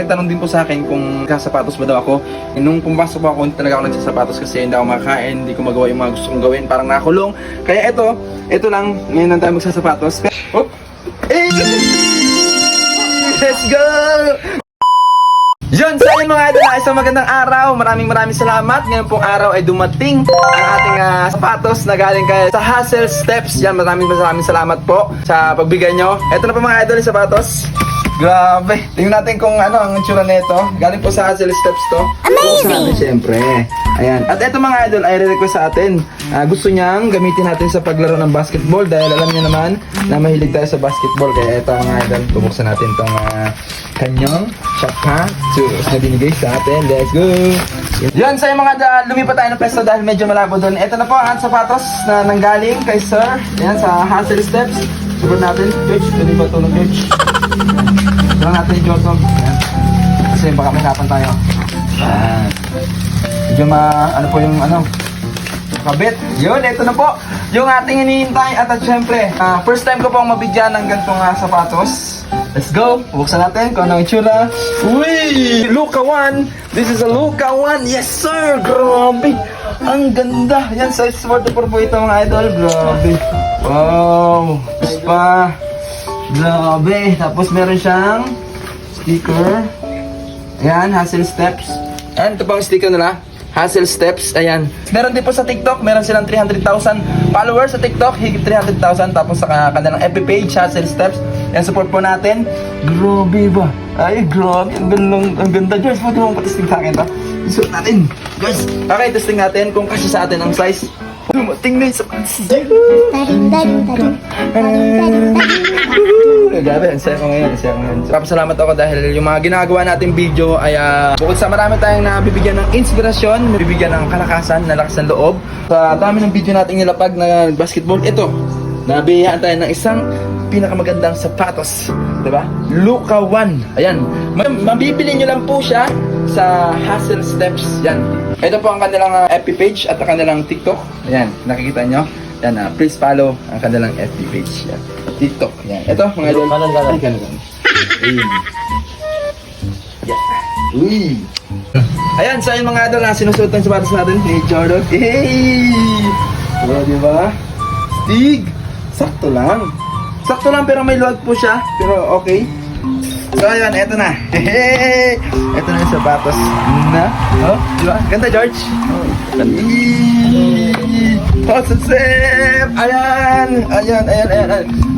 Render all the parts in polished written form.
Tanong din po sa akin kung nagsasapatos ba daw ako. Nung pumasok po ako, hindi talaga ako nagsasapatos kasi hindi ako makakain, hindi ko magawa yung mga gusto kong gawin, parang nakulong. Kaya ito lang, ngayon lang tayo magsasapatos. Oh! Hey! Let's go! Yun, sa inyo mga idol, isang magandang araw. Maraming salamat. Ngayon pong araw ay dumating ang ating sapatos na galing kay sa Hassel Steps. Yan, maraming salamat po sa pagbigay nyo. Ito na po mga idol, yung sapatos. Grabe. Tingnan natin kung ano ang itsura nito. Galing po sa Hassel Steps to. Amazing! Natin, syempre. Ayan. At ito mga idol ay re-request sa atin. Gusto niyang gamitin natin sa paglaro ng basketball dahil alam niyo naman na mahilig tayo sa basketball. Kaya ito mga idol, bubuksan natin itong kanyang sapatos na binigay sa atin. Let's go! Yan, sa mga lumipat tayo ng pesto dahil medyo malabo doon. Ito na po ang sapatos na nanggaling kay Sir. Yan, sa Hassel Steps. Subukan natin. George, pwede ba ito ng George? Subukan natin yung Jordan. Yan. Kasi baka mahirapan tayo. Yan. Medyo ano po yung kabit. Yun, ito na po yung ating hinihintay. At syempre, first time ko pong mabigyan ng ganitong sapatos. Let's go! Buksan natin kung anong itsura. Uy! Luka 1! This is a Luka 1! Yes sir! Grabe! Ang ganda! Yan, size 44 po ito mga idol. Grabe! Wow! Tapos pa! Grabe! Tapos meron siyang sticker. Ayan, Hassel Steps. Ayan, ito pang sticker nila. Hassel Steps, ayan. Meron din po sa TikTok, meron silang 300,000 followers sa TikTok, higit 300,000. Tapos sa kanilang FB page, Hassel Steps. Yan, support po natin. Grabe ba? Ay, grabe. Ang ganda, George. Pwede mong patisting sa akin to. Isuot natin. Guys, okay, testing natin kung kasi sa atin ang size. Dumating na yung sapatos. Grabe, ang saya ko ngayon. Salamat ako dahil yung mga ginagawa nating video ay bukod sa marami tayong nabibigyan ng inspirasyon, nabibigyan ng kalakasan, lakas ng loob. Sa dami ng video nating nilapag na basketball, ito, nabiyayaan tayo ng isang pinakamagandang sapatos, diba? Luka 1. Ayan, mabibili nyo lang po siya sa Hassel Steps. Yan. Ito po ang kanilang FB page at ang kanilang TikTok. Ayan, nakikita nyo. Yan, please follow ang kanilang FB page. Yan. TikTok. Yan. Ito, mga idol. Ay, ganun. Yeah. Uy. Ayan, sa yung mga idol na sinusuot ng sapatos natin ni Jordan. Hey! Diba, diba? Stig! Sakto lang pero may luwag po siya. Pero okay. So ayan, eto na. Hehehe! Eto na yung sapatos na. Oh, diba? Ganda, George. Oh,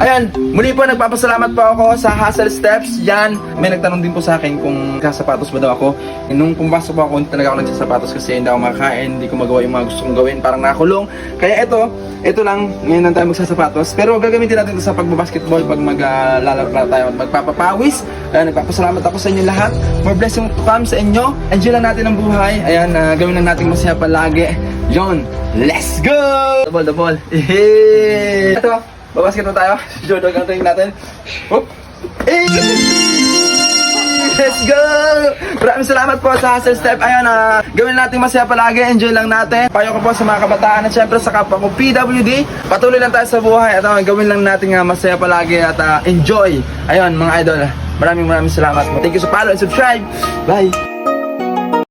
Ayan. Muli po, nagpapasalamat po ako sa Hassel Steps. Yan, may nagtanong din po sa akin kung nagsasapatos ba daw ako. Nung pumasok po ako, hindi talaga ako nagsasapatos kasi hindi ako makakain, hindi ko magawa yung mga gusto kong gawin, parang nakulong. Kaya ito lang, ngayon lang tayo magsasapatos. Pero gagamitin natin ito sa pagbabasketball, pag maglalaro tayo at magpapapawis. Ayan, nagpapasalamat ako sa inyo lahat. More blessing to come sa inyo. Enjoy lang natin ang buhay. Ayan, gawin lang natin masaya palagi. Yon, let's go! Double. Ito, babasket na tayo. Jordan, gantayin natin. Oop! Let's go! Maraming salamat po sa Hassel Step. Ayan, gawin natin masaya palagi. Enjoy lang natin. Payo ko po sa mga kabataan at syempre sa kapwa ko PWD. Patuloy lang tayo sa buhay at gawin lang natin masaya palagi at enjoy. Ayun, mga idol. Maraming salamat. Thank you sa follow and subscribe. Bye!